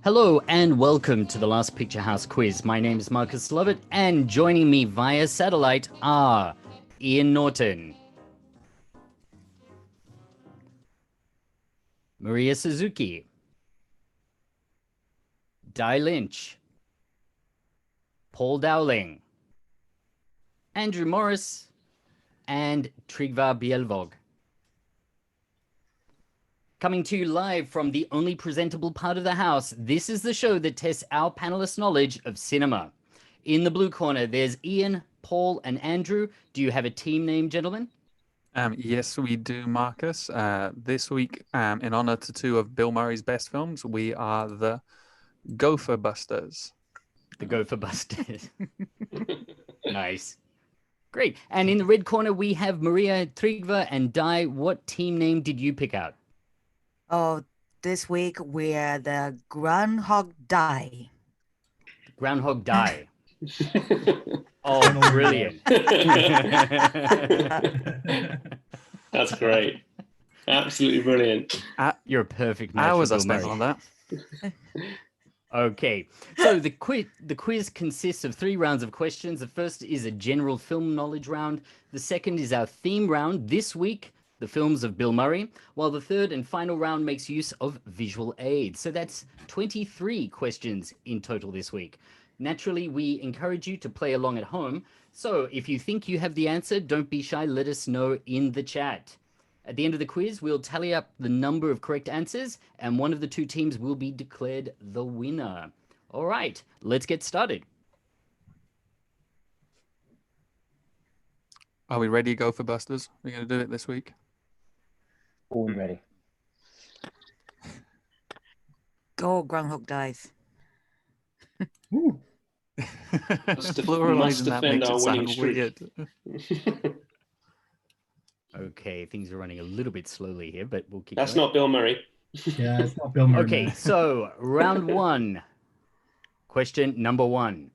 Hello and welcome to the Last Picture House quiz. My name is Marcus Lovett, and joining me via satellite are Ian Norton, Maria Suzuki, Di Lynch, Paul Dowling, Andrew Morris, and Trygva Bjelvåg. Coming to you live from the only presentable part of the house, this is the show that tests our panelists' knowledge of cinema. In the blue corner, there's Ian, Paul, and Andrew. Do you have a team name, gentlemen? Yes, we do, Marcus. This week, in honor to two of Bill Murray's best films, we are the Gopher Busters. The Gopher Busters. Nice. Great. And in the red corner, we have Maria, Trygva, and Di. What team name did you pick out? Oh, this week we're the Groundhog Day. Groundhog Die. Oh, brilliant. That's great. Absolutely brilliant. You're a perfect match. Hours I for Bill spent Murray. on that. Okay, so the quiz consists of 3 rounds of questions. The first is a general film knowledge round. The second is our theme round. This week, the films of Bill Murray, while the third and final round makes use of visual aids. So that's 23 questions in total this week. Naturally, we encourage you to play along at home. So if you think you have the answer, don't be shy. Let us know in the chat. At the end of the quiz, we'll tally up the number of correct answers, and one of the 2 teams will be declared the winner. All right, let's get started. Are we ready, Gopher Busters? We're going to do it this week. All ready. Go Groundhog Days. Pluralizing that defend makes our it winning sound streak. weird. Okay, things are running a little bit slowly here, but we'll keep That's going. not Bill Murray. Yeah, it's not Bill Murray. Okay, so round 1. Question number 1.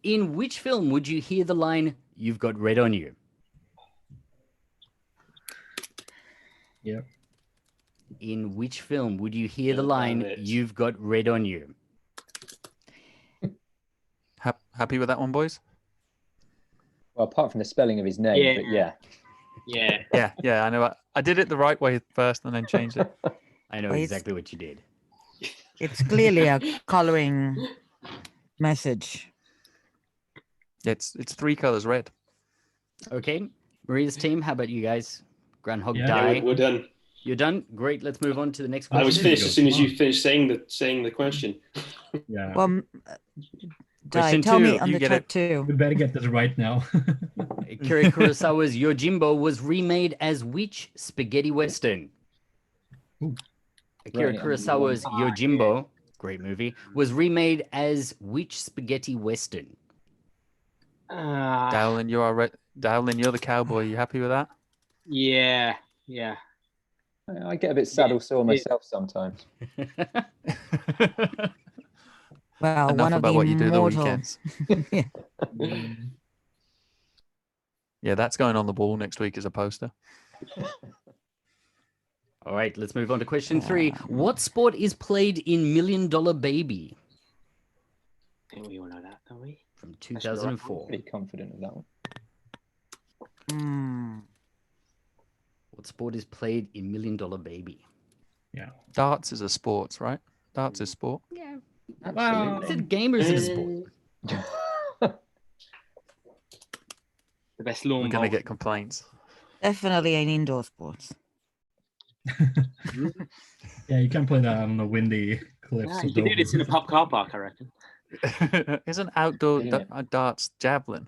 In which film would you hear the line, "You've got red on you"? Yep. In which film would you hear the Yeah, line, damn it. "You've got red on you"? Happy with that one, boys? Well, apart from the spelling of his name, Yeah. but yeah. Yeah. I know. I did it the right way first and then changed it. I know Please. exactly what you did. It's clearly a coloring message. It's 3 colors red. Okay, Maria's team, how about you guys? Groundhog Yeah. Die. Yeah, we're done. You're done? Great, let's move on to the next I question. was finished as soon as you finished saying the question. Yeah. Well, Question Di, tell 2, me on you the get track it. too. We better get this right now. Akira Kurosawa's Yojimbo was remade as which spaghetti western? Ooh. Akira Right. Kurosawa's Yojimbo, great movie, was remade as which spaghetti western? Dowling, you are Dowling, you're the cowboy. You happy with that? Yeah. I get a bit saddle sore myself sometimes. Well, Enough one of about the what you do the immortal. weekends. Yeah, that's going on the wall next week as a poster. All right, let's move on to question 3. What sport is played in $1 Million Baby I think we all know that, don't we? from the right 2004? Pretty confident of that one. Hmm. What sport is played in $1 Million Baby? Yeah. Darts is a sport, right? Darts is sport. Yeah. Well, Is it a game or is it a sport? The best lawn We're going to bowl. get complaints. Definitely an indoor sport. yeah, you can play that on the windy cliffs. Yeah, of you can do this in a Dover. pub car park, I reckon. Isn't outdoor Yeah. darts javelin?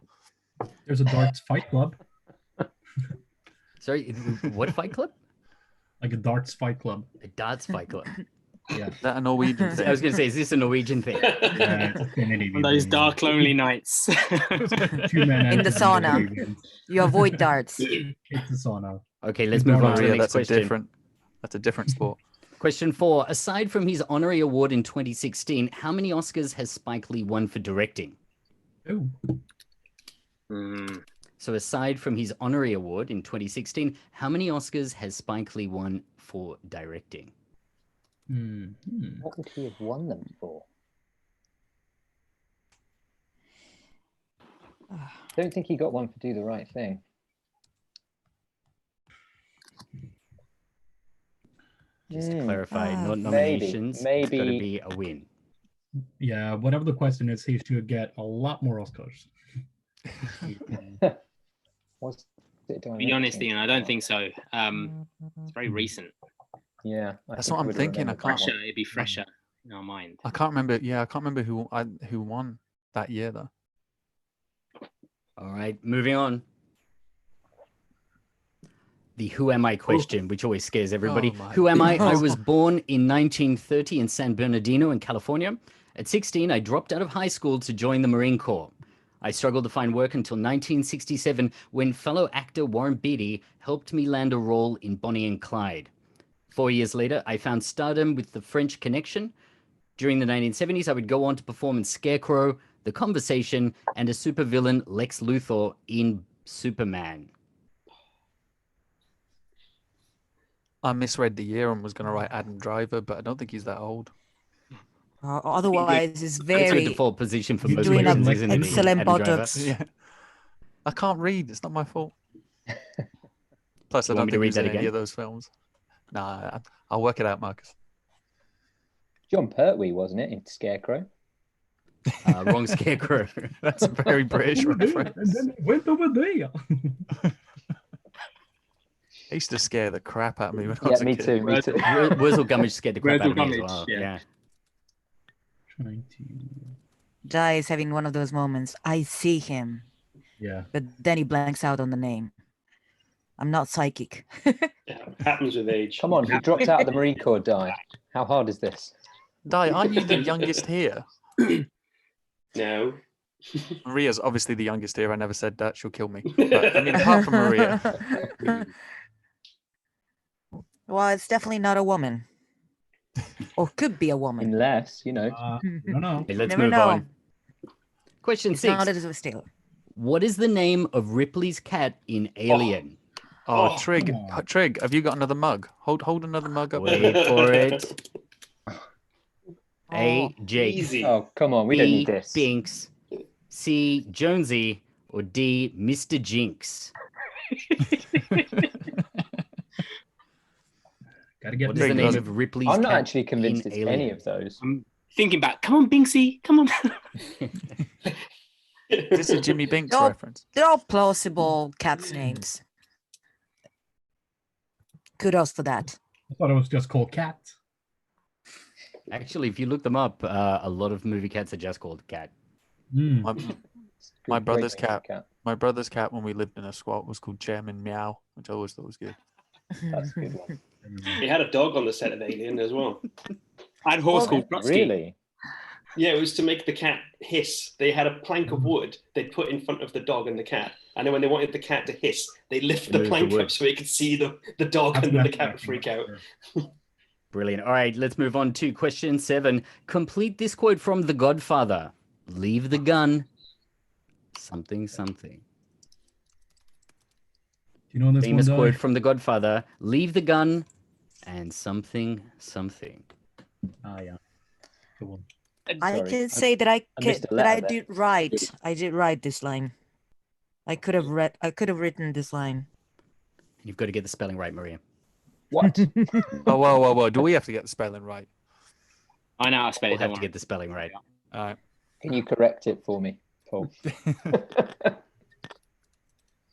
There's a darts fight club, Sorry, what fight club? like a darts fight club. A darts fight club. Yeah. Is that a Norwegian I thing? was going to say, is this a Norwegian thing? Yeah, it's a Scandinavian On those thing. dark, lonely nights. 2 men In the enter sauna. Scandinavians. You avoid darts. It's the sauna. Okay, let's move on to the Maria, next that's question. a different sport. Question 4. Aside from his honorary award in 2016, how many Oscars has Spike Lee won for directing? Oh, So aside from his honorary award in 2016, how many Oscars has Spike Lee won for directing? What would he have won them for? Don't think he got one for Do the Right Thing. Just to clarify, not maybe, nominations. It's got to maybe- be a win. Yeah, whatever the question is, he should get a lot more Oscars. Was it To be honest, Ian, I don't think so. It's very Mm. recent. Yeah, That's think what I'm would've thinking, I remembered that can't- Fresher, one. it'd be fresher in our mind. I can't remember. Yeah, I can't remember who won that year though. All right, moving on. The who am I question, which always scares everybody. Oh my Who am I? I goodness. was born in 1930 in San Bernardino in California. At 16, I dropped out of high school to join the Marine Corps. I struggled to find work until 1967 when fellow actor Warren Beatty helped me land a role in Bonnie and Clyde. 4 years later, I found stardom with The French Connection. During the 1970s, I would go on to perform in Scarecrow, The Conversation, and a supervillain Lex Luthor in Superman. I misread the year and was going to write Adam Driver, but I don't think he's that old. Otherwise, it's It's your very default position for You're most doing questions, an isn't it? Ian? excellent Adam Driver? buttocks. Yeah. I can't read. It's not my fault. Plus, I You want don't me to think read he's that in any again? of those films. Nah, I'll work it out, Marcus. John Pertwee, wasn't it, in Scarecrow? Wrong Scarecrow. That's a very British And reference. then it went over there. It used to scare the crap out of me when I Yeah, was a me kid. too. Me too. Wurzel Gummidge scared the crap out Wurzel of me as Gummidge, well. yeah. Yeah. Trying to. Jai is having one of those moments. I see him, Yeah. but then he blanks out on the name. I'm not psychic. Yeah, happens with age. Come on, he dropped out of the Marine Corps, Di. How hard is this? Di, aren't you the youngest here? No. Maria's obviously the youngest here. I never said that. She'll kill me. But, I mean, apart from Maria, Well, it's definitely not a woman. Or could be a woman. Unless, you know. No. Okay, let's Never move know. on. Question It's 6. not Elizabeth Steele. What is the name of Ripley's cat in Alien? oh, Oh, Trig, come on. Trig, have you got another mug? Hold another mug up. Wait for it. A. Oh, Jake. Easy. Oh, come on, we don't B. need this. Binks. C. Jonesy. Or D. Mr. Jinx. Gotta get What is this the Big name one. of Ripley's I'm not cat actually convinced in it's any Alien? of those. I'm thinking back. Come on, Binksy. Come on. Is this a Jimmy Binks Nope. reference? They're all plausible cats' names. Kudos for that. I thought it was just called Cat. Actually, if you look them up, a lot of movie cats are just called cat. Hmm. My, It's good, My great brother's name for cat. my brother's cat when we lived in a squat was called Chairman Meow, which I always thought was good. That's a good one. He had a dog on the set of Alien as well. I had a horse Well, called Brodsky. Really? Yeah, it was to make the cat hiss. They had a plank of wood they'd put in front of the dog and the cat. And then when they wanted the cat to hiss, they lift They the moved the plank wood. up so he could see the dog and then the cat would freak out. Brilliant. All right, let's move on to question 7. Complete this quote from The Godfather. Leave the gun. Something, something. Do you know this Famous one, quote Di? from The Godfather. Leave the gun and something, something. Ah, yeah. Good one. I Sorry, can say that I missed a that I letter there. did write. I did write this line. I could have written this line. You've got to get the spelling right, Maria. What? Oh, whoa. Do we have to get the spelling right? I know how to spell We'll it. have Don't to worry. get the spelling right. All right. Can you correct it for me, Paul?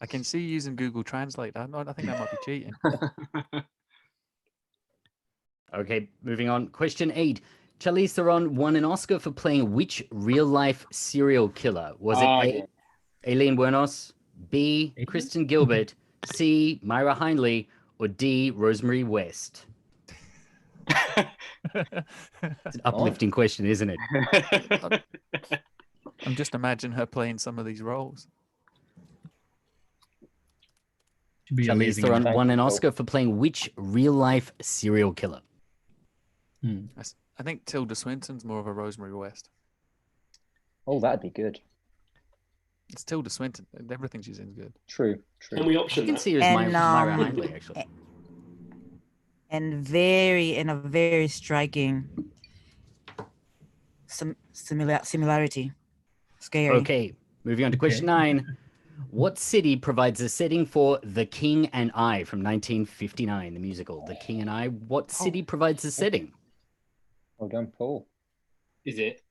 I can see you using Google Translate. I think that might be cheating. Okay, moving on. Question 8. Charlize Theron won an Oscar for playing which real-life serial killer? Was it Oh, A. yeah. Aileen Wuornos, B. Aileen? Kristen Gilbert, C. Myra Hindley, or D. Rosemary West? It's an uplifting question, isn't it? I'm just imagining her playing some of these roles. Should be Charlize amazing. Theron Thank won you, an Paul. Oscar for playing which real-life serial killer? Hmm. I think Tilda Swinton's more of a Rosemary West. Oh, that'd be good. It's Tilda Swinton. Everything she's in is good. True, Can true. we I option can that? see her as And, Myra Hindley, actually. and in a very striking similarity. Scary. Okay, moving on to question Okay. 9. What city provides a setting for The King and I from 1959, the musical The King and I? What city provides a setting? Well done, Paul. Is it?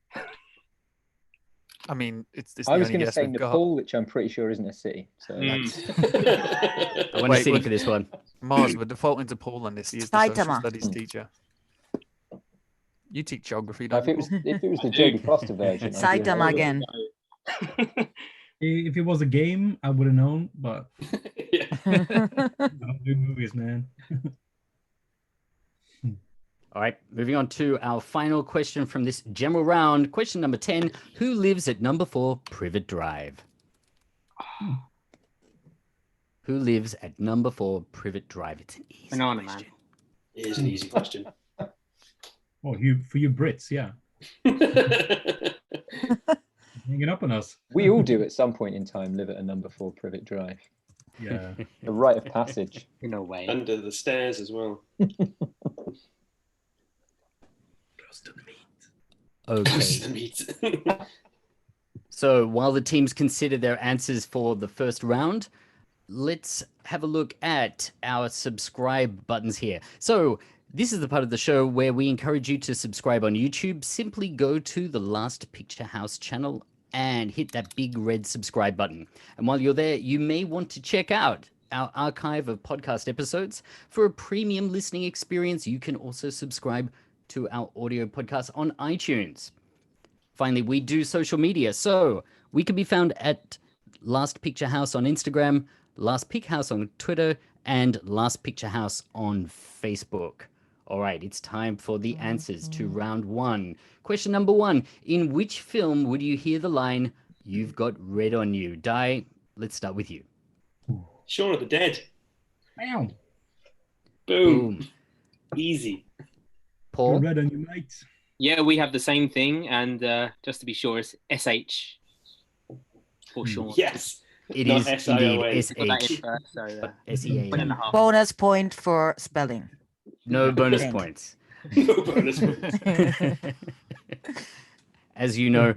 I mean, it's the I was only going to guess say we've got. Nepal, which I'm pretty sure isn't a city. So I want a Wait, city would- for this one. Mars, we're defaulting to Paul on this. He is the social Saitama. studies teacher. You teach geography, if don't it you? was the Jodie Foster version, I'd be Saitama like, again. If it was a game, I would have known, but Yeah. I don't do movies, man. All right, moving on to our final question from this general round. Question number 10. Who lives at number 4 Privet Drive? Who lives at number 4 Privet Drive? It's an easy Banana question. It is an easy question. Oh, for you Brits, yeah. Hanging up on us. we all do at some point in time live at a number 4 Privet Drive. Yeah. A rite of passage. No way. Under the stairs as well. Close to the meat. Close to Okay. the meat. So while the teams consider their answers for the first round, let's have a look at our subscribe buttons here. So this is the part of the show where we encourage you to subscribe on YouTube. Simply go to the Last Picture House channel and hit that big red subscribe button. And while you're there, you may want to check out our archive of podcast episodes. For a premium listening experience, you can also subscribe to our audio podcast on iTunes. Finally, we do social media. So we can be found at Last Picture House on Instagram, Last Pic House on Twitter, and Last Picture House on Facebook. All right, it's time for the answers to round 1. Question number 1. In which film would you hear the line, "You've got red on you"? Di, let's start with you. Shaun of the Dead. Bam! Boom. Boom. Easy. You're Paul? red on you, mate. Yeah, we have the same thing, and just to be sure, it's SH for Sean. Yes. It Not is SIOA. indeed Put that in SH. first, so SEA. 1.5. Bonus point for spelling. No bonus Thank you. points. No bonus points. As you know,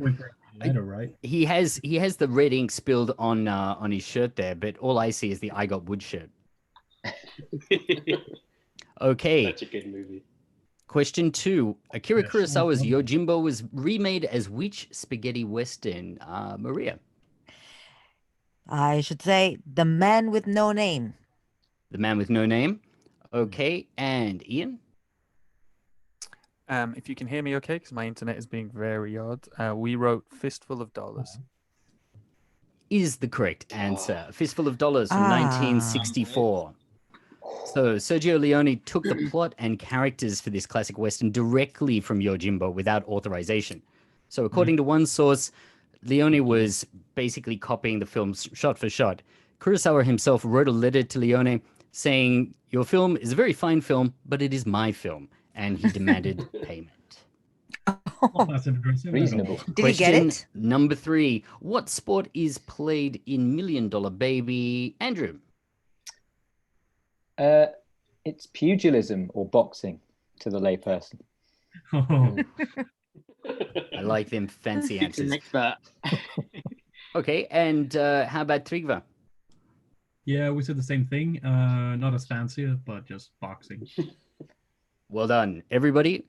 Letter, right? he has the red ink spilled on his shirt there, but all I see is the "I Got Wood" shirt. Okay, Such a good movie. question 2. Akira Yes. Kurosawa's Yojimbo was remade as which spaghetti western? Maria, I should say The Man with No Name. The Man with No Name. Okay, and Ian. If you can hear me okay, because my internet is being very odd, we wrote Fistful of Dollars. Is the correct answer. A Fistful of Dollars from Ah. 1964. So Sergio Leone took the plot and characters for this classic western directly from Yojimbo without authorization. So according to one source, Leone was basically copying the film shot for shot. Kurosawa himself wrote a letter to Leone saying, "Your film is a very fine film, but it is my film," and he demanded payment. Not passive aggressive. Reasonable. Did he get it? Number 3. What sport is played in Million Dollar Baby? Andrew. It's pugilism or boxing to the layperson. Oh, I like them fancy He's an answers. expert. Okay, and how about Trigva? yeah, we said the same thing. Not as fancy, but just boxing. Well done, everybody.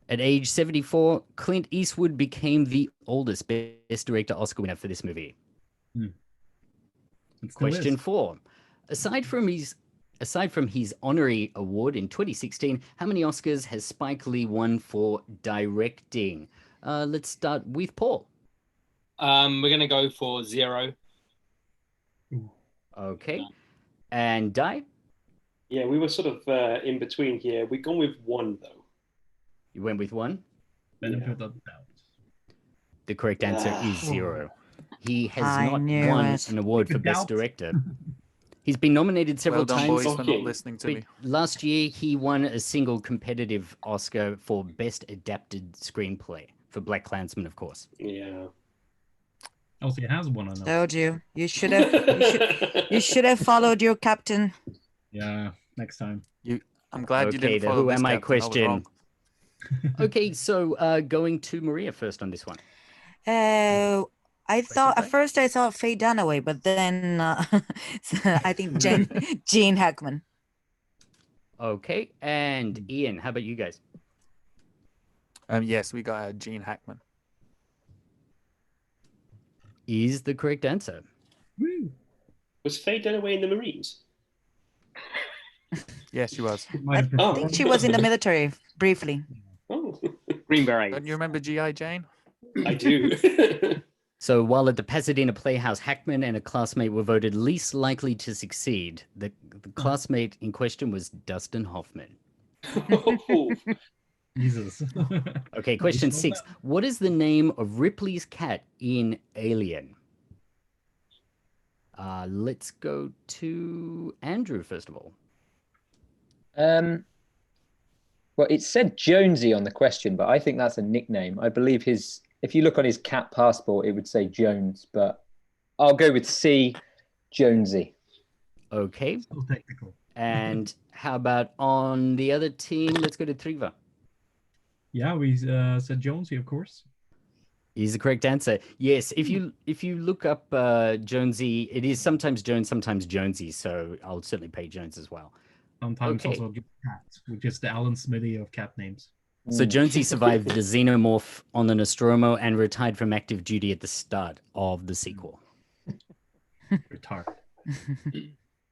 At age 74, Clint Eastwood became the oldest Best Director Oscar winner for this movie. It still Question is. 4. Aside from his honorary award in 2016, how many Oscars has Spike Lee won for directing? Let's start with Paul. We're gonna go for 0. Okay. And Di? Yeah, we were sort of in between here. We've gone with 1, though. You went with 1? Benefit of the doubt. The correct answer is 0. He has I not knew won it. an award for Good Best doubt. Director. He's been nominated several Well done, times. boys, for Okay. not listening to But me. last year, he won a single competitive Oscar for Best Adapted Screenplay for Black Klansman, of course. Yeah. Also, he has one on that. Told you. You should have followed your captain. Yeah, next time. I'm glad you Okay, didn't the follow who this, am I Captain. I was question. wrong. Okay, so going to Maria first on this one. I thought at five? first I thought Faye Dunaway, but then so I think Gene Hackman. Okay, and Ian, how about you guys? Yes, we got Gene Hackman. Is the correct answer. Woo. Was Faye Dunaway in the Marines? Yes, she was. Might have I Oh. think she was in the military briefly. Oh, Green Beret. Don't you remember G.I. Jane? I do. So while at the Pasadena Playhouse, Hackman and a classmate were voted least likely to succeed. The classmate in question was Dustin Hoffman. Oh, Jesus. Okay, question Slow 6. down. What is the name of Ripley's cat in Alien? Let's go to Andrew first of all. Well, it said Jonesy on the question, but I think that's a nickname. I believe if you look on his cat passport, it would say Jones, but I'll go with C, Jonesy. Okay, So technical. and how about on the other team? Let's go to Triva. Yeah, we said Jonesy, of course. Is the correct answer. Yes, if you look up Jonesy, it is sometimes Jones, sometimes Jonesy, so I'll certainly pay Jones as well. Sometimes Okay. also just Cat, which is the Alan Smithy of cat names. So Jonesy survived the xenomorph on the Nostromo and retired from active duty at the start of the sequel. Retard.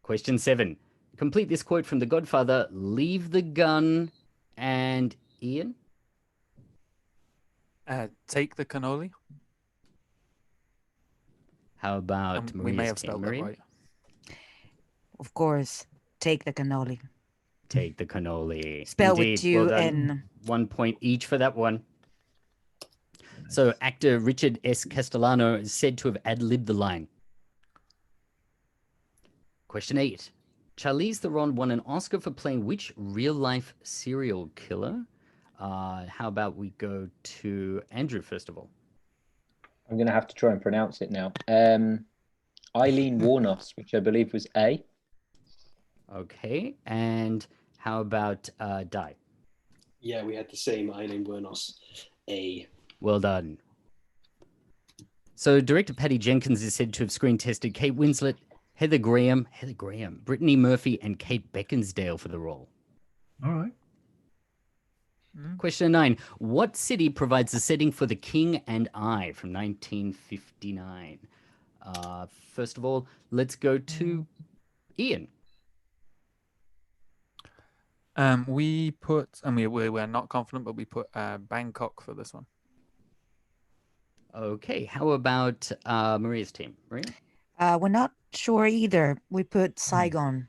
Question 7. Complete this quote from The Godfather. Leave the gun and Ian. Take the cannoli. How about We may Maria's have team? spelled that Maria? right. Of course, take the cannoli. Take the cannoli. Spell Indeed. with you Well done. and 1 point each for that one. So actor Richard S. Castellano is said to have ad-libbed the line. Question 8. Charlize Theron won an Oscar for playing which real-life serial killer? How about we go to Andrew first of all? I'm going to have to try and pronounce it now. Eileen Warnos, which I believe was A. Okay, and how about Di? yeah, we had the same Eileen Wernos. A. Well done. So director Patty Jenkins is said to have screen tested Kate Winslet, Heather Graham, Brittany Murphy, and Kate Beckinsale for the role. All right. Question 9. What city provides the setting for The King and I from 1959? First of all, let's go to Ian. We put, and we're not confident, but we put Bangkok for this one. Okay, how about Maria's team? Maria? we're not sure either. We put Saigon.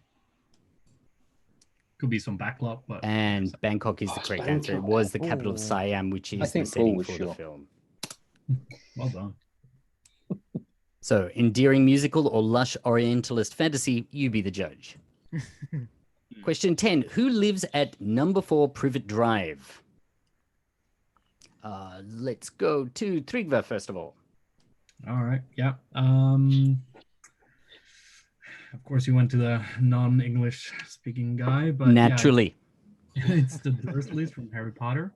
Could be some backlog, but And Bangkok is the Oh, correct answer. It Bangkok. was the capital of Ooh. Siam, which I is the think Paul setting was for the sure. film. well done. So, endearing musical or lush Orientalist fantasy, you be the judge. Question 10. Who lives at number 4 Privet Drive? Let's go to Trygve first of all. All right. Yeah. Of course, you went to the non-English speaking guy, but Naturally. yeah, it's the Dursleys from Harry Potter.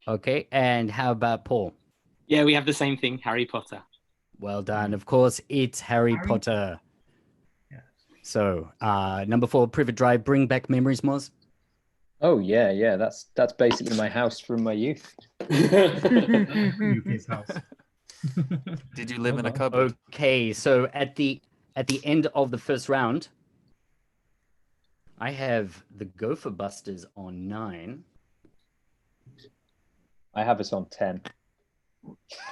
Okay, and how about Paul? Yeah, we have the same thing. Harry Potter. Well done. Of course, it's Harry Harry- Potter. Yes. So, number 4 Privet Drive, bring back memories, Moz. Oh yeah. That's basically my house from my youth. UK's house. Did you live Well in a done. cupboard? Okay, so at the end of the first round, I have the Gopher Busters on 9. I have us on 10.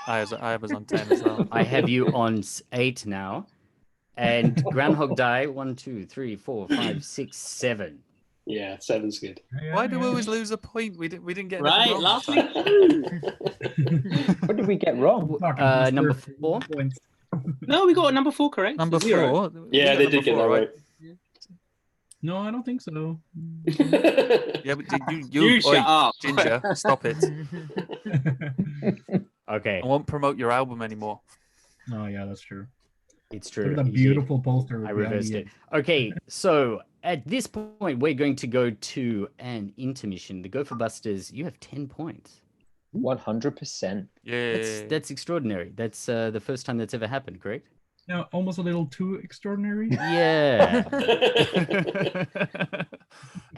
I was on 10 as well. I have you on 8 now. And Groundhog Die, 1, 2, 3, 4, 5, 6, 7. Yeah, 7's good. Why do we always lose a point? We didn't get Right, anything wrong last that week. time. What did we get wrong? Number 4. Points. No, we got number 4 correct. Number Zero. 4. Yeah, they did get that right. No, I don't think so. Yeah, but did You shut up. Ginger, stop it. Okay, I won't promote your album anymore. Oh, yeah, that's true. it's Look true. at that you did. beautiful poster. I with the reversed idea. it. Okay, so at this point, we're going to go to an intermission. The Gopher Busters, you have 10 points. 100%. Yeah. That's extraordinary. That's the first time that's ever happened, correct? Now, almost a little too extraordinary. Yeah.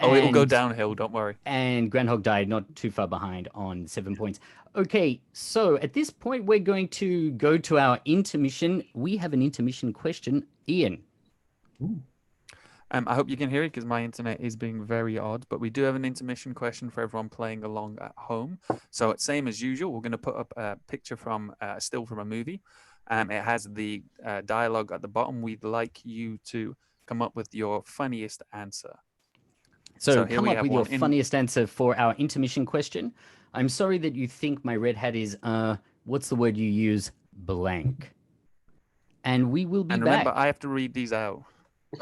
Oh, it'll go And- downhill. Don't worry. And Groundhog died not too far behind on 7 points. Okay, so at this point, we're going to go to our intermission. We have an intermission question. Ian. Ooh. I hope you can hear it because my internet is being very odd. But we do have an intermission question for everyone playing along at home. So it's same as usual. We're going to put up a picture from still from a movie. It has the dialogue at the bottom. We'd like you to come up with your funniest answer. So here come we up have with your one in- funniest answer for our intermission question. I'm sorry that you think my red hat is, what's the word you use? Blank. And we will be And back. remember, I have to read these out.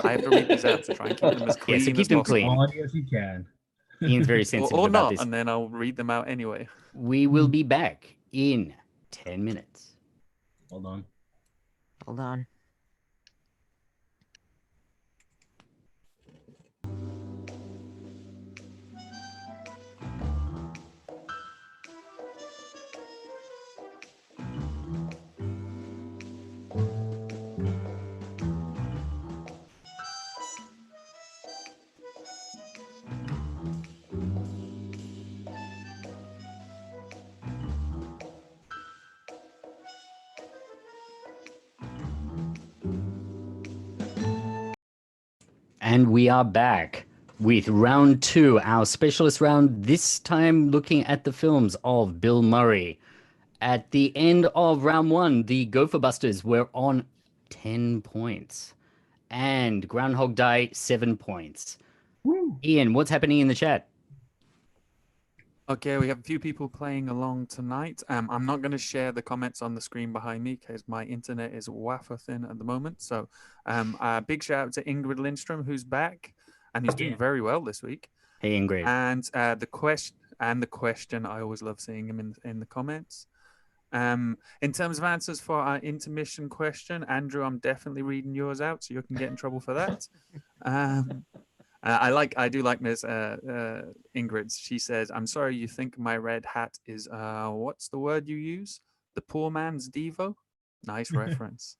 I have to read these out to try and keep them as Yeah, clean so as keep them possible. clean. Quality as you can. Ian's very sensitive Or about not, this. and then I'll read them out anyway. We will be back in 10 minutes. Hold on. Hold on. And we are back with round two, our specialist round, this time looking at the films of Bill Murray. At the end of round one, the Gopher Busters were on 10 points and Groundhog Day 7 points. Woo. Ian, what's happening in the chat? Okay, we have a few people playing along tonight. I'm not going to share the comments on the screen behind me because my internet is wafer thin at the moment. So, a big shout out to Ingrid Lindstrom, who's back and who's doing very well this week. Hey, Ingrid. And the question, I always love seeing him in the comments. In terms of answers for our intermission question, Andrew, I'm definitely reading yours out, so you can get in trouble for that. I do like Miss Ingrid's. She says, "I'm sorry, you think my red hat is what's the word you use? The poor man's Devo." Nice reference.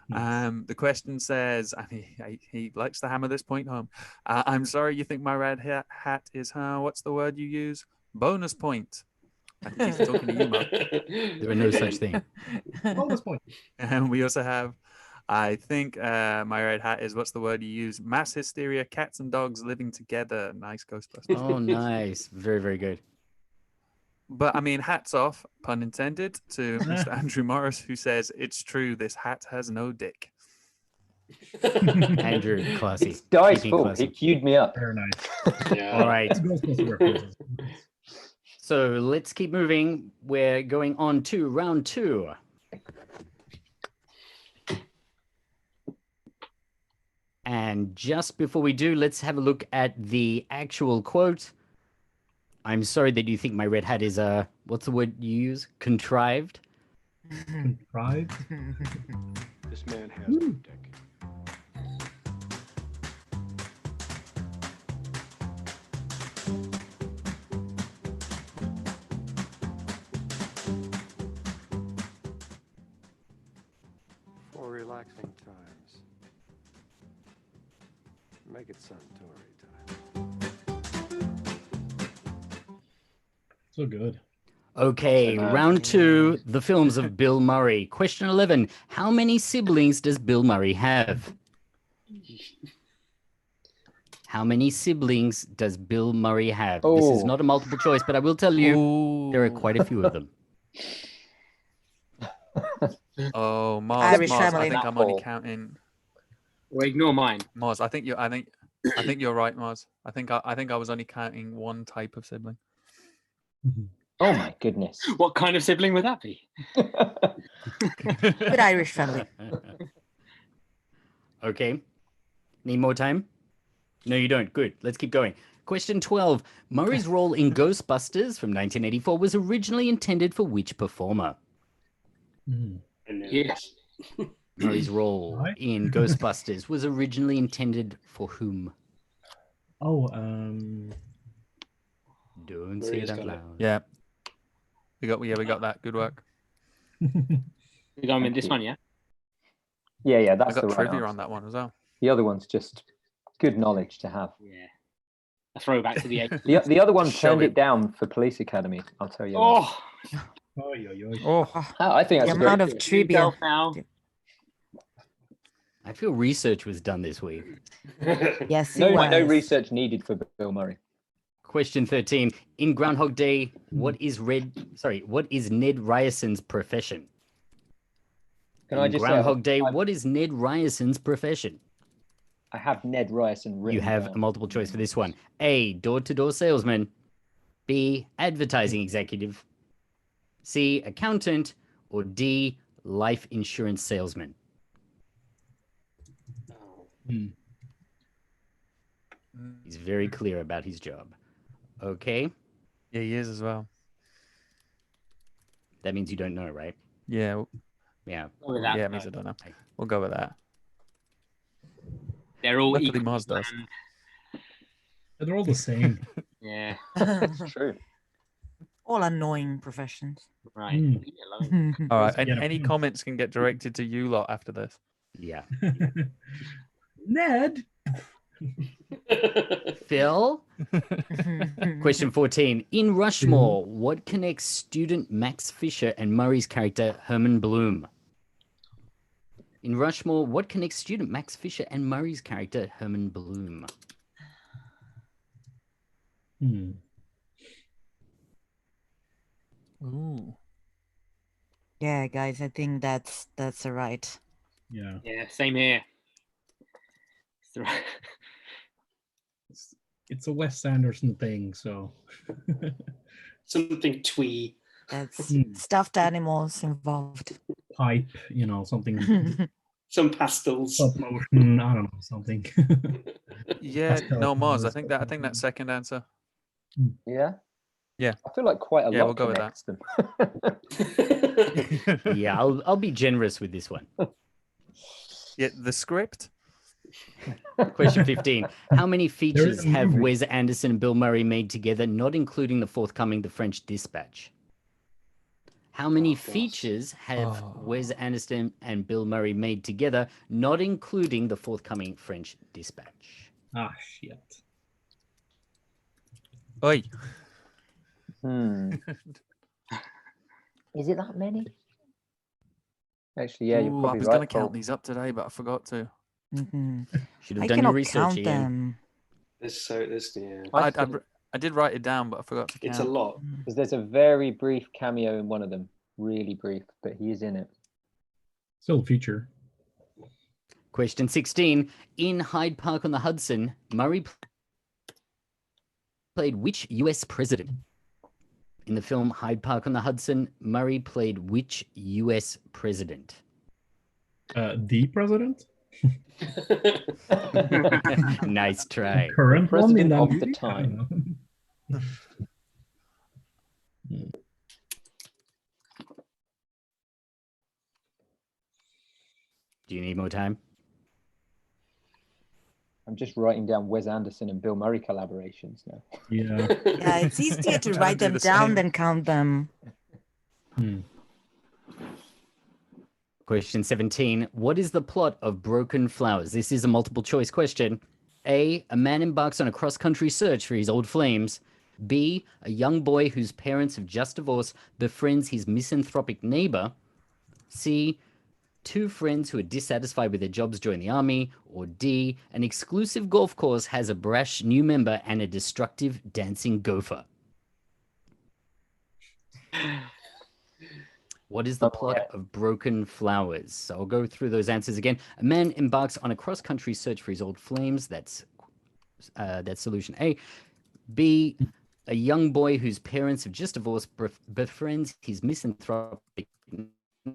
The question says, and he likes to hammer this point home. I'm sorry, you think my red hat is what's the word you use? Bonus point. I think he's talking to you, Mark. There are no such thing. Bonus point. And we also have, I think my red hat is what's the word you use? Mass hysteria, cats and dogs living together. Nice Ghostbusters. Oh, nice. Very, very good. But I mean, hats off, pun intended, to Mr. Andrew Morris, who says it's true. This hat has no dick. Andrew, classy. It's Dice Keeping fault. classy. He queued me up. Very nice. Yeah. All right. Ghostbuster references. So let's keep moving. We're going on to round two. And just before we do, let's have a look at the actual quote. I'm sorry that you think my red hat is what's the word you use? Contrived. Pride. This man has no dick. For relaxing times, make it Suntory time. So good. Okay, round two, the films of Bill Murray. Question 11. How many siblings does Bill Murray have? How many siblings does Bill Murray have? This is Oh. not a multiple choice, but I will tell you there are quite a few of them. Oh, Mars, Irish Mars. family. I think I'm only Apple. counting Well, ignore mine. Mars. I think you're right, Mars. I think I was only counting one type of sibling. Oh my goodness. What kind of sibling would that be? Good Irish family. Okay. Need more time? No, you don't. Good. Let's keep going. Question 12. Murray's role in Ghostbusters from 1984 was originally intended for which performer? Mhm. Yes. Murray's role Right. in Ghostbusters was originally intended for whom? Oh, Don't say it Maria's out got it. loud. Yeah. We got that. Good work. We're going with this you. one, yeah? Yeah, I that's the got right trivia answer. on that one as well. The other one's just good knowledge to have. Yeah. A throwback to the 80s. The other one Just shove turned it. it down for Police Academy. I'll tell you. Oh, Oy, oy, oy. Oh, I think The that's a amount great. of trivia. yourself now. I feel research was done this week. Yes, it No was. research needed for Bill Murray. Question 13. In Groundhog Day, what is Ned Ryerson's profession? Can I In just Groundhog say, Day, what is Ned Ryerson's profession? I have Ned Ryerson written You have down. a multiple choice for this one. A, door-to-door salesman. B, advertising executive. C, accountant. Or D, life insurance salesman. Hmm. He's very clear about his job. Okay, yeah, he is as well. that means you don't know, right? Yeah, Yeah. Go with that. yeah, it means I don't know. We'll go with that. They're all Luckily, equally Mars does. bland. They're all the same. Yeah, It's true. All annoying professions. right. Hmm. Leave it alone. All right, Yeah. and any comments can get directed to you lot after this. Yeah. Ned. Phil? Question 14. In Rushmore, what connects student Max Fisher and Murray's character Herman Bloom? In Rushmore, what connects student Max Fisher and Murray's character Herman Bloom? Hmm. Ooh. Yeah, guys, I think that's a right. Yeah. Yeah, same here. It's the right- It's a Wes Anderson thing, so. Something twee. That's Hmm. stuffed animals involved. Pipe, something. Some pastels. Stop motion, I don't know, something. Yeah, That's no, Mars. I telephones, think that second answer. Yeah. Yeah. I feel like quite a Yeah, lot we'll go with connects them. Yeah, I'll be generous with this one. Yeah, the script. Question 15. How many features a have movie. Wes Anderson and Bill Murray made together, not including the forthcoming The French Dispatch? How many Oh, gosh. features have Oh. Wes Anderson and Bill Murray made together, not including the forthcoming French Dispatch? Ah, shit. Oi. Is it that many? Actually, yeah, you're Ooh, I probably was right. gonna count Paul. these up today, but I forgot to. Mhm. Should have I done your cannot research, count Ian. them. Yeah. I did write it down, but I forgot to count. It's a lot. Because there's a very brief cameo in one of them. Really brief, but he is in it. Still a feature. Question 16. In Hyde Park on the Hudson, Murray played which US president? In the film Hyde Park on the Hudson, Murray played which US president? The president? Nice try. Current one in President that of the movie? I time. don't know. Do you need more time? I'm just writing down Wes Anderson and Bill Murray collaborations now. Yeah. Yeah, it's easier to Trying write to do them the down same. than count them. Hmm. Question 17. What is the plot of Broken Flowers? This is a multiple choice question. A man embarks on a cross-country search for his old flames. B, a young boy whose parents have just divorced befriends his misanthropic neighbor. C, two friends who are dissatisfied with their jobs join the army. Or D, an exclusive golf course has a brash new member and a destructive dancing gopher. What is the plot of Broken Flowers? So I'll go through those answers again. A man embarks on a cross-country search for his old flames. That's solution A. B, a young boy whose parents have just divorced befriends his misanthropic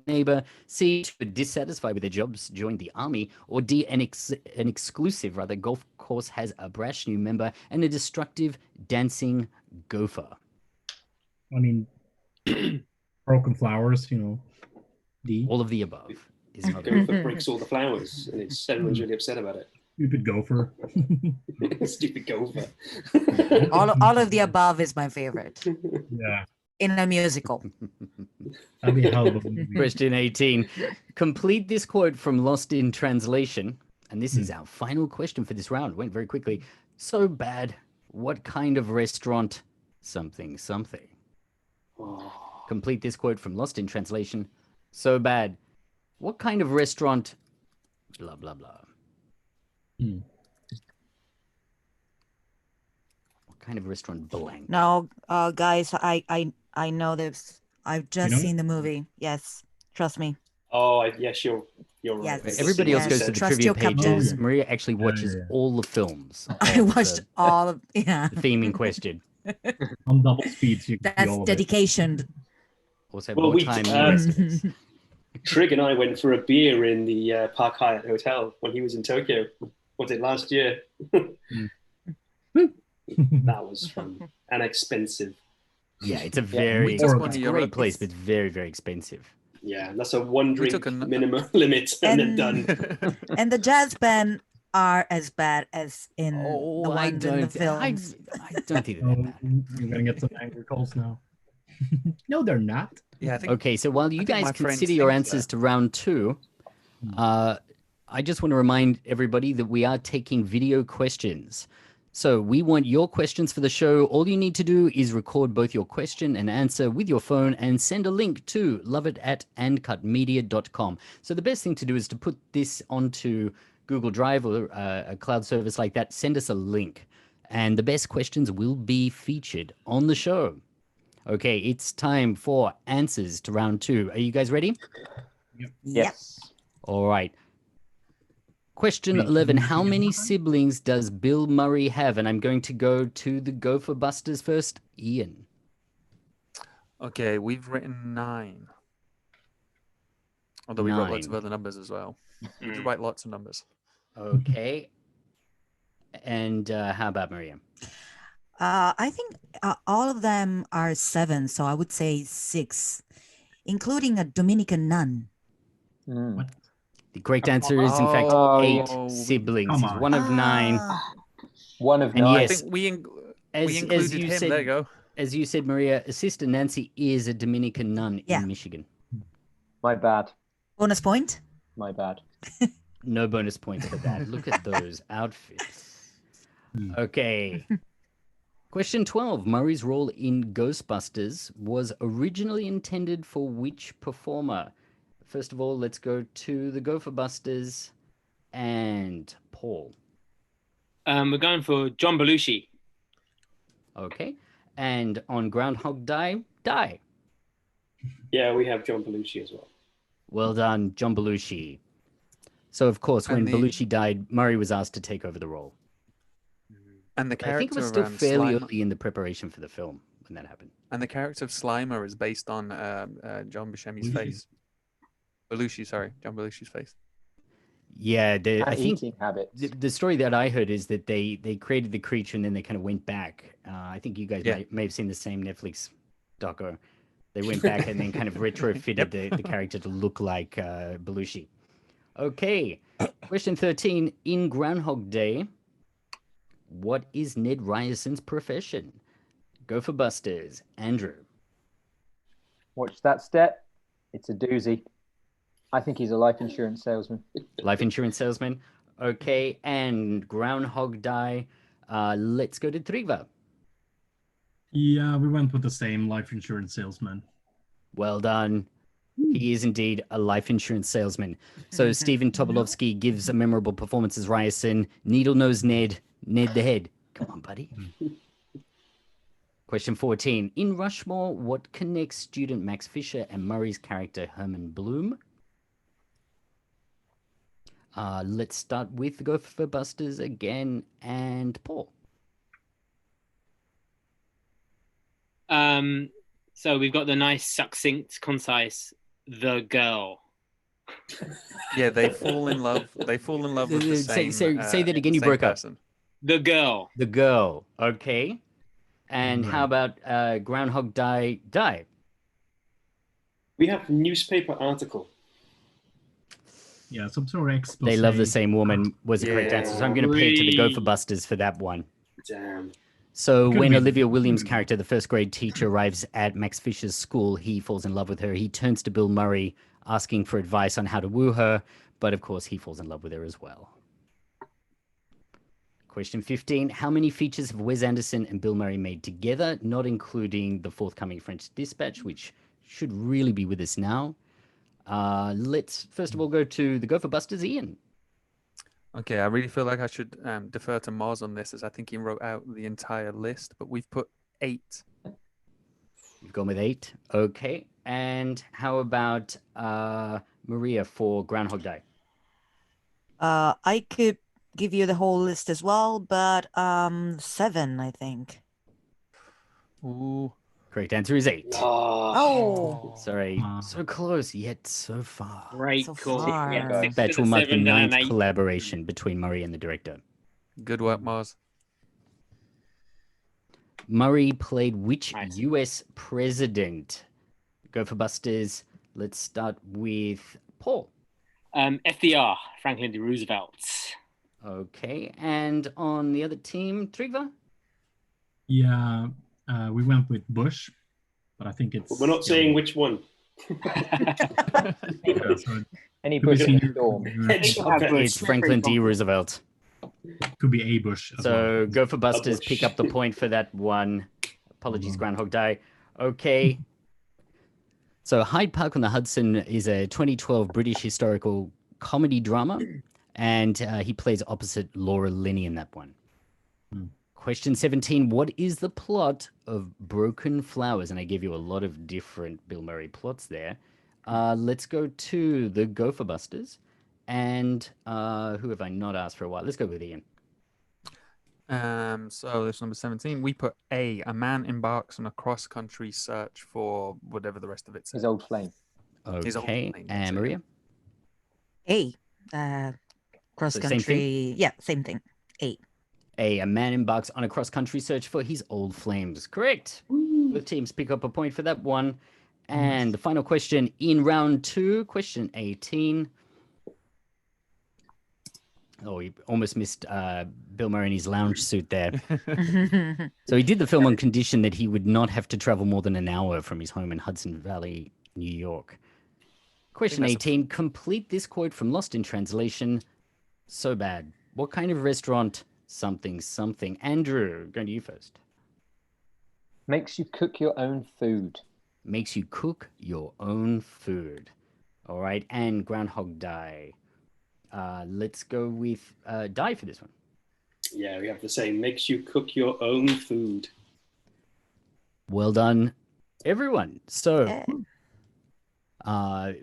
neighbor. C, two are dissatisfied with their jobs, join the army. Or D, an exclusive golf course has a brash new member and a destructive dancing gopher. I mean, Broken Flowers, D. All of the above is another. Gopher breaks all the flowers, and everyone's really upset about it. Stupid gopher. Stupid gopher. All of the above is my favorite Yeah, in a musical. that'd be a hell of a movie. Question 18. Complete this quote from Lost in Translation. And this is our final question for this round. Went very quickly. So bad. What kind of restaurant? Something, something. Complete this quote from Lost in Translation. So bad. What kind of restaurant? Blah, blah, blah. Hmm. What kind of restaurant? Blank. No, guys, I know this. I've just know it? seen the movie. Yes, trust me. Oh, yes, you're right. Yes. I've Everybody seen else what goes you to the said. Trust trivia your pages. captain. Maria actually watches yeah. all the films. I of watched all of yeah. the theme in question. On double speed, so you can see That's all of it. dedication. Also, Well, more we, time than the rest of us. Trig and I went for a beer in the Park Hyatt Hotel when he was in Tokyo. Was it last year? That was fun and expensive. Yeah, it's a we very took one it's of a your great others. place, but it's very, very expensive. Yeah, that's a one drink took a- minimum limit and then done. And the jazz band are as bad as in the I ones in the don't, films. I don't think they're Oh, that bad. you're gonna get some angry calls now. No, they're not. Yeah, I think Okay, so while you I think guys my friend consider your thinks answers that. to round 2, I just want to remind everybody that we are taking video questions. So we want your questions for the show. All you need to do is record both your question and answer with your phone and send a link to loveit@andcutmedia.com. So the best thing to do is to put this onto Google Drive or a cloud service like that. Send us a link, and the best questions will be featured on the show. Okay, it's time for answers to round 2. Are you guys ready? Yep. Yes. All right. Question Wait, 11. can you How repeat many it again? siblings does Bill Murray have? And I'm going to go to the Gopher Busters first. Ian. Okay, we've written 9. Although we've got lots of 9. other numbers as well. We could Mm. write lots of numbers. Okay. And how about Maria? I think all of them are 7, so I would say 6, including a Dominican nun. Mm. What? The correct answer is, in fact, Oh, 8 we- siblings. Come He's on. one of 9. Ah, One of And 9. I yes, think we As included you him. said, There you go. as you said, Maria, Sister Nancy is a Dominican nun Yeah. in Michigan. My bad. bonus point. My bad. No bonus points for that. Look at those outfits. Okay. Question 12. Murray's role in Ghostbusters was originally intended for which performer? First of all, let's go to the Gopher Busters and Paul. We're going for John Belushi. Okay. And on Groundhog Day, Die. Yeah, we have John Belushi as well. Well done, John Belushi. So, of course, when And the- Belushi died, Murray was asked to take over the role. And the I think it character was still fairly Slimer, early in the preparation for the film when that happened. and the character of Slimer is based on John Buscemi's Belushi. face. Belushi, sorry, John Belushi's face. Yeah, I And think eating habits. the story that I heard is that they created the creature and then they kind of went back. I think you guys Yeah. may have seen the same Netflix doco. They went back and then kind of retrofitted the character to look like Belushi. Okay, question 13. In Groundhog Day, what is Ned Ryerson's profession? Go for Busters. Andrew. Watch that step. It's a doozy. I think he's a life insurance salesman. Life insurance salesman. Okay, and Groundhog Day. Let's go to Triva. Yeah, we went with the same life insurance salesman. Well done. He is indeed a life insurance salesman. So Stephen Tobolowsky gives a memorable performance as Ryerson. Needle Nose Ned, Ned the Head. Come on, buddy. Question 14. In Rushmore, what connects student Max Fisher and Murray's character Herman Bloom? Let's start with Go for Busters again and Paul. So we've got the nice, succinct, concise, the girl. Yeah, they fall in love. They fall in love with the Say- same. say that again, you same broke up. person. The girl. The girl. Okay. And how Right. about Groundhog Day? Die. We have newspaper article. Yeah, some sort of expose. They Love the Same Woman was the correct answer. So I'm going to pay it to the Gopher Busters for that one. Damn. So Could've when been- Olivia Williams' character, the first grade teacher, arrives at Max Fisher's school, he falls in love with her. He turns to Bill Murray asking for advice on how to woo her, but of course he falls in love with her as well. Question 15. How many features have Wes Anderson and Bill Murray made together, not including the forthcoming French Dispatch, which should really be with us now? Let's first of all go to the Gopher Busters, Ian. Okay, I really feel like I should defer to Mars on this, as I think he wrote out the entire list, but we've put 8. You've gone with 8. Okay. And how about Maria for Groundhog Day? I could give you the whole list as well, but 7, I think. Ooh. Correct answer is 8. Oh, Sorry, Wow. so close yet so far. Great So call. far. Yeah, Six That will mark the 7 and 9th 8. collaboration between Murray and the director. Good work, Mars. Murray played which Nice. US president? Gopher Busters. Let's start with Paul. FDR, Franklin D. Roosevelt. Okay, and on the other team, Trygve? Yeah, we went with Bush, but I think it's. But we're not saying which one. Yeah, so Any it could be Bush in the senior, storm. It's Franklin D. Roosevelt. could be a Bush. As So well. Gopher Busters Bush. pick up the point for that one. Apologies, Groundhog Day. Okay. So Hyde Park on the Hudson is a 2012 British historical comedy drama, and he plays opposite Laura Linney in that one. Question 17. What is the plot of Broken Flowers? And I gave you a lot of different Bill Murray plots there. Let's go to the Gopher Busters. And who have I not asked for a while? Let's go with Ian. So this number 17. We put A. A man embarks on a cross-country search for whatever the rest of it says. His old flame. His old Okay. flame, And so- Maria? A. Cross So same thing? country. Yeah, same thing. A. A man embarks on a cross-country search for his old flames. Correct. Both teams pick up a point for that one. And the final question in round 2, question 18. Oh, he almost missed Bill Murray in his lounge suit there. So he did the film on condition that he would not have to travel more than an hour from his home in Hudson Valley, New York. Question that's a- 18. Complete this quote from Lost in Translation. So bad. What kind of restaurant? Something, something. Andrew, going to you first. Makes you cook your own food. Makes you cook your own food. All right. And Groundhog Day. Let's go with Di for this one. Yeah, we have the same. Makes you cook your own food. Well done, everyone. So, Yeah.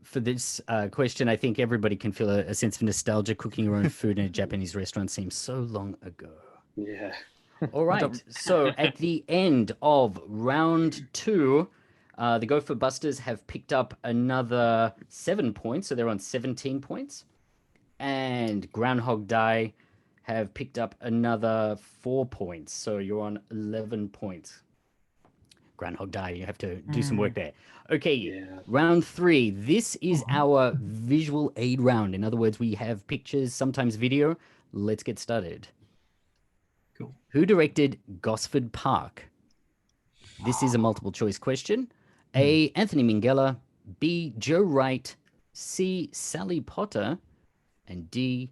for this question, I think everybody can feel a sense of nostalgia. Cooking your own food in a Japanese restaurant seems so long ago. Yeah. All right. So, at the end of round 2, the Gopher Busters have picked up another 7 points, so they're on 17 points. And Groundhog Day have picked up another 4 points, so you're on 11 points. Groundhog Day, you have to do some work there. Okay, Yeah. round 3. This is our visual aid round. In other words, we have pictures, sometimes video. Let's get started. Cool. Who directed Gosford Park? This is a multiple choice question. A. Anthony Minghella. B. Joe Wright. C. Sally Potter. And D.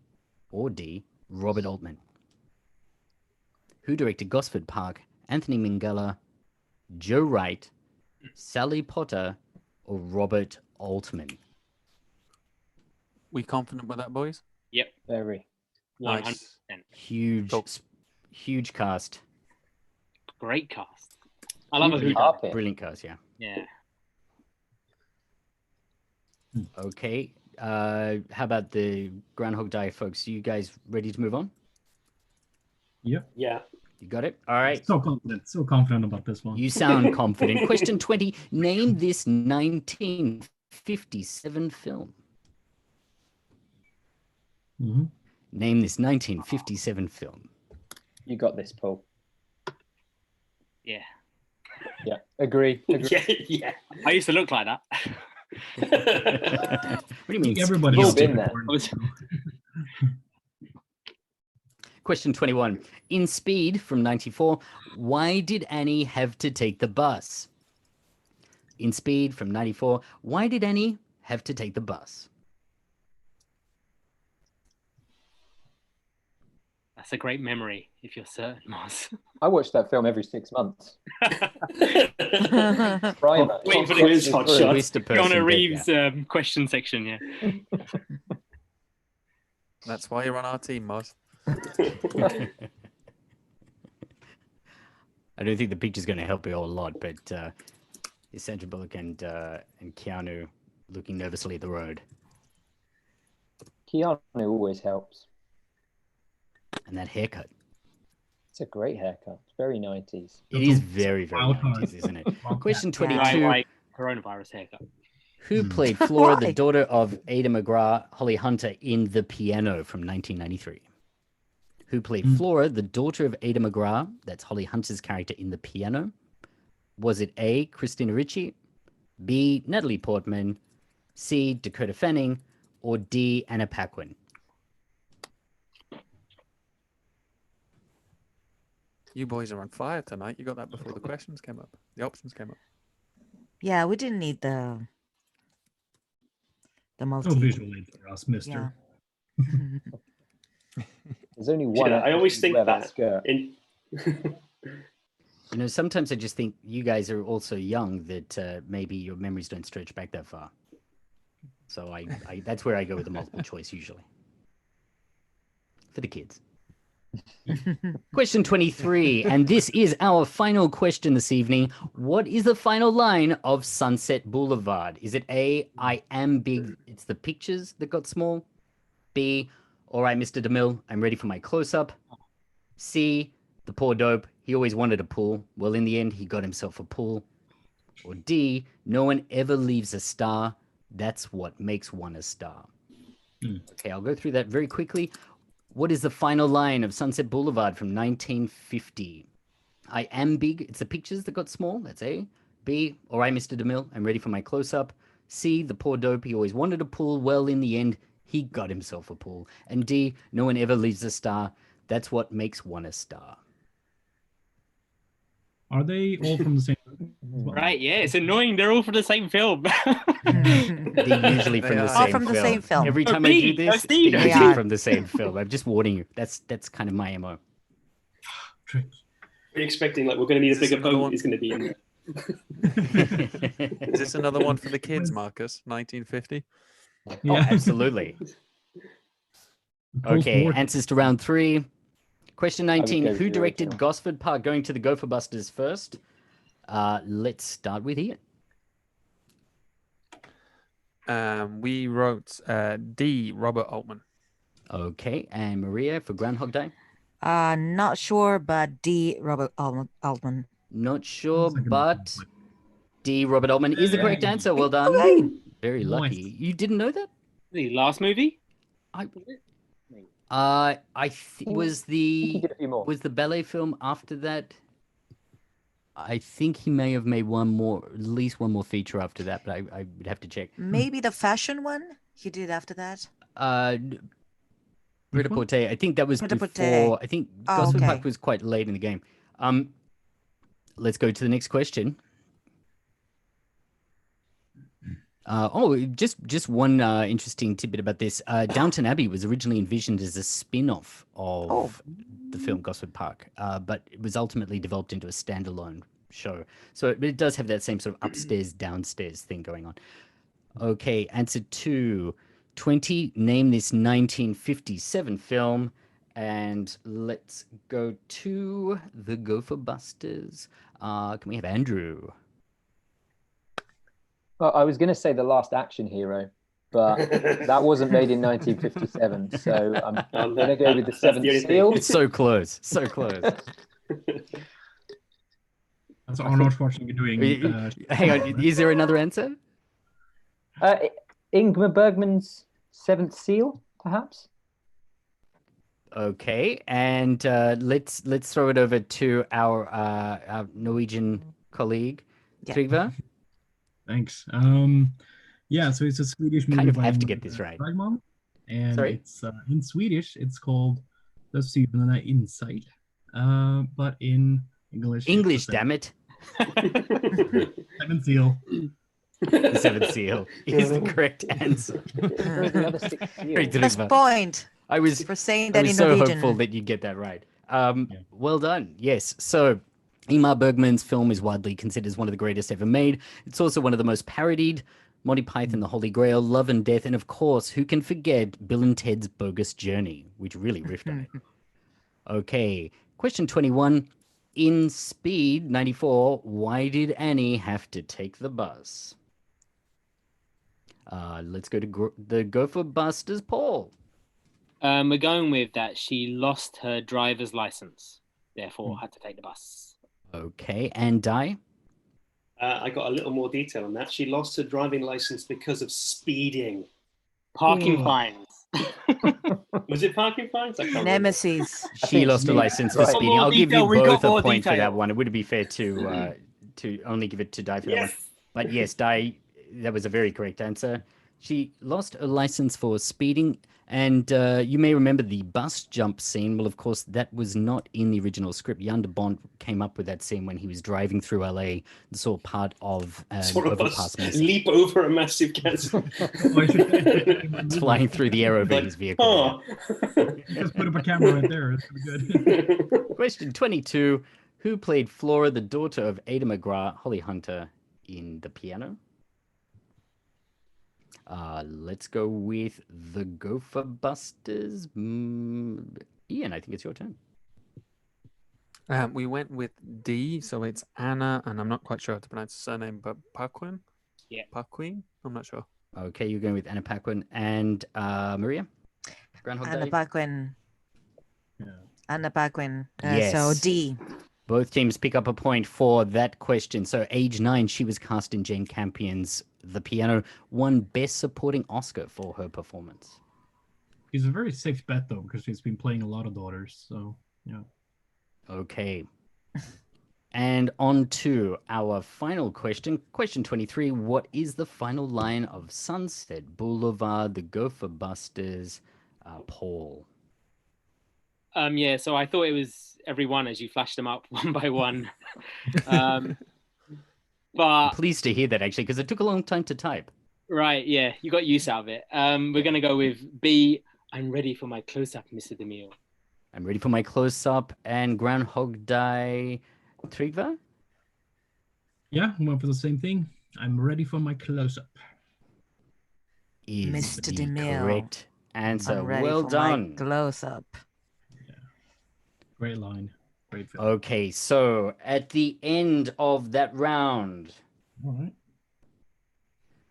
Robert Altman. Who directed Gosford Park? Anthony Minghella, Joe Wright, Sally Potter, or Robert Altman? We confident with that, boys? Yep, Very. 100%. Huge, Cool. huge cast. Great cast. I love a Huge whodunit. carpet. Brilliant cast, yeah. Yeah. Okay. How about the Groundhog Day folks? You guys ready to move on? Yep. Yeah. You got it? All right. So confident about this one. You sound confident. Question 20. Name this 1957 film. hmm Name this 1957 film. You got this, Paul. Yeah. Yeah. Agree. Agree. Yeah. Yeah. I used to look like that. What do you mean? Everybody We've all else been took there. part. Question 21. In Speed from 94, why did Annie have to take the bus? In Speed from 94, why did Annie have to take the bus? That's a great memory, if you're certain, Mars. I watch that film every 6 months. Wait Primer. for the quiz, hot shot. Twist a person, Keanu but Reeves yeah. question section, yeah. That's why you're on our team, Moz. I don't think the picture's going to help you a lot, but Sandra Bullock and Keanu looking nervously at the road. Keanu always helps. And that haircut. It's a great haircut. It's very 90s. It is very, very Wild 90s, card. isn't it? Wild Question card. 22. Right, coronavirus haircut. Who played Flora, the Why? daughter of Ada McGrath, Holly Hunter, in The Piano from 1993? Who played Flora, the daughter of Ada McGrath, that's Holly Hunter's character in The Piano? Was it A, Christina Ricci, B, Natalie Portman, C, Dakota Fanning, or D, Anna Paquin? You boys are on fire tonight. You got that before the questions came up. The options came up. Yeah, we didn't need the multi. No visual aid for us, mister. Yeah. There's only one. I always actress think who wear that. skirt. You know, sometimes I just think you guys are also young that maybe your memories don't stretch back that far. So I that's where I go with the multiple choice usually. For the kids. Question 23, and this is our final question this evening. What is the final line of Sunset Boulevard? Is it A, I am big, it's the pictures that got small? B, all right, Mr. DeMille, I'm ready for my close-up? C, the poor dope, he always wanted a pool. Well, in the end, he got himself a pool. Or D, no one ever leaves a star. That's what makes one a star. Okay, I'll go through that very quickly. What is the final line of Sunset Boulevard from 1950? I am big. It's the pictures that got small. That's A. B. All right, Mr. DeMille, I'm ready for my close-up. C. The poor dope, he always wanted a pool. Well, in the end, he got himself a pool. And D. No one ever leaves a star. That's what makes one a star. Are they all from the same? Right, yeah, it's annoying. They're all from the same film. They're usually from They the are. same All from the same film. Every Oh, time I do B, this, Steve. they're They usually are. from the same film. I'm just warning you. That's kind of my MO. We're expecting like we're going to need a Is this bigger another boat. one? Is going to be in there. Is this another one for the kids, Marcus? 1950? Oh, Yeah. absolutely. Okay, answers to round 3. Question would 19. go with Who the directed original. Gosford Park? Going to the Gopher Busters first. Let's start with Ian. We wrote D, Robert Altman. Okay, and Maria for Groundhog Day? Not sure, but D. Robert Altman. Not sure, Sounds like a but conflict. D. Robert Altman is the correct Hey. answer. Well done. Hooray. Very Nice. lucky. You didn't know that? The last movie? Was He the did a few more. ballet film after that? I think he may have made at least one more feature after that, but I would have to check. Maybe the fashion one he did after that. Britta one? Porte. I think that was Pret-a-Porter. before. I think Oh, Gosford Park okay. was quite late in the game. Let's go to the next question. Just one interesting tidbit about this. Downton Abbey was originally envisioned as a spin-off of the film Gosford Park, but it was ultimately developed into a standalone show. So it does have that same sort of upstairs, downstairs thing going on. Okay, answer 2. 20, name this 1957 film. And let's go to the Gopher Busters. Can we have Andrew? Well, I was going to say The Last Action Hero, but that wasn't made in 1957. So I'm going to go with The That's the Seventh only thing. Seal. It's so close, so close. That's Arnold Schwarzenegger doing. Hang on, is there another answer? Ingmar Bergman's Seventh Seal, perhaps? Okay, and let's throw it over to our Norwegian colleague, Yeah. Trygve. Thanks. Yeah, so it's a Swedish movie. Kind of by have to Maria get this right. Bergman, and Sorry? it's in Swedish. It's called The Syvende Insight, but in English, English, it's damn it. Seventh Seal. The seventh seal is the correct answer. The other six Great, seals. Plus point I was for saying I that was in so Norwegian. hopeful that you'd get that right. Yeah. Well done. Yes. So Ingmar Bergman's film is widely considered as one of the greatest ever made. It's also one of the most parodied. Monty Python, The Holy Grail, Love and Death, and of course, who can forget Bill and Ted's Bogus Journey, which really riffed on it. Okay. Question 21. In Speed 94, why did Annie have to take the bus? Let's go to the Gopher Busters, Paul. We're going with that she lost her driver's license, therefore had to take the bus. Okay, and Di? I got a little more detail on that. She lost her driving license because of speeding. Parking Oh. fines. Was it parking fines? I can't remember. Nemesis. She lost her license for Right. speeding. More I'll give you detail, we both got a more point for detail. that one. It would be fair to only give it to Di for that one. Yes. But yes, Di, that was a very correct answer. She lost her license for speeding, and you may remember the bus jump scene. Well, of course, that was not in the original script. Jan de Bont came up with that scene when he was driving through LA and saw part of an Sort of overpass us missing. leap over a massive chasm. It's flying through the aero Like, V's vehicle. oh. Just put up a camera right there. It's pretty good. Question 22. Who played Flora, the daughter of Ada McGrath, Holly Hunter, in The Piano? Let's go with the Gopher Busters. Ian, I think it's your turn. We went with D, so it's Anna, and I'm not quite sure how to pronounce the surname, but Paquin? Yeah. Paquin? I'm not sure. Okay, you're going with Anna Paquin and Maria? Groundhog Anna Day? Paquin. Yeah. Anna Paquin. So Yes. D. Both teams pick up a point for that question. So, age 9, she was cast in Jane Campion's The Piano, won Best Supporting Oscar for her performance. She's a very safe bet though, because she's been playing a lot of daughters. So yeah. Okay. And on to our final question. Question 23. What is the final line of Sunset Boulevard, the Gopher Busters, Paul? Yeah, so I thought it was everyone as you flashed them up one by one. But I'm pleased to hear that, actually, because it took a long time to type. right, yeah, you got use out of it. We're gonna go with B. I'm ready for my close-up, Mr. DeMille. I'm ready for my close-up and Groundhog Day. Trygve? Yeah, I went for the same thing. I'm ready for my close-up. Is Mr. the DeMille. correct answer. I'm ready Well for done. my close up. Great line. Great film. Okay, so at the end of that round, All right.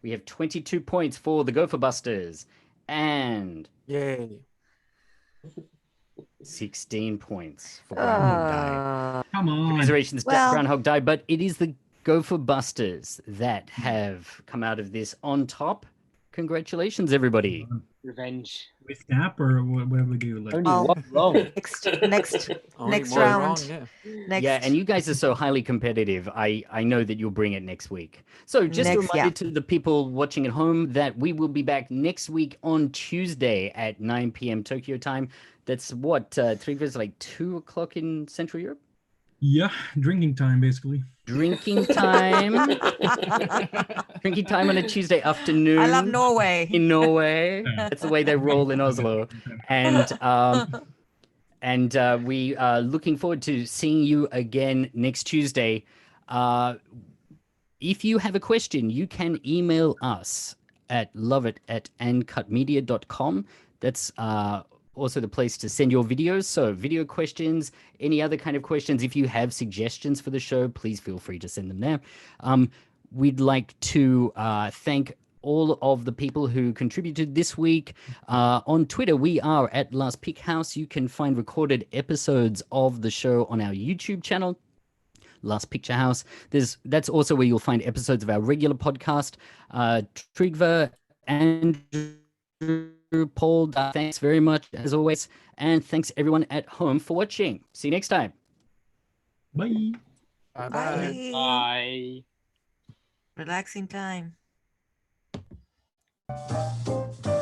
we have 22 points for the Gopher Busters and Yay. 16 points for Groundhog Day. Come on. Commiserations, Well- Groundhog Day, but it is the Gopher Busters that have come out of this on top. Congratulations, everybody. Revenge. We snap or what do we do? Like, Only Oh. one wrong. Next Only Next one round. yeah. next Yeah, and you guys are so highly competitive. I know that you'll bring it next week. So just a Next, reminder yeah. to the people watching at home that we will be back next week on Tuesday at 9 p.m. Tokyo time. That's what, Trygve's like 2 o'clock in Central Europe? yeah, drinking time basically. Drinking time. Drinking time on a Tuesday afternoon. I love Norway. In Norway. That's the way they roll in Oslo. And we are looking forward to seeing you again next Tuesday. If you have a question, you can email us at loveit@ancutmedia.com. That's also the place to send your videos. So video questions, any other kind of questions. If you have suggestions for the show, please feel free to send them there. We'd like to thank all of the people who contributed this week. On Twitter, we are at Last Pick House. You can find recorded episodes of the show on our YouTube channel, Last Picture House. That's also where you'll find episodes of our regular podcast. Trygve, Andrew, Paul, thanks very much as always. And thanks everyone at home for watching. See you next time. Bye. Bye-bye. Bye. Bye. Relaxing time. time.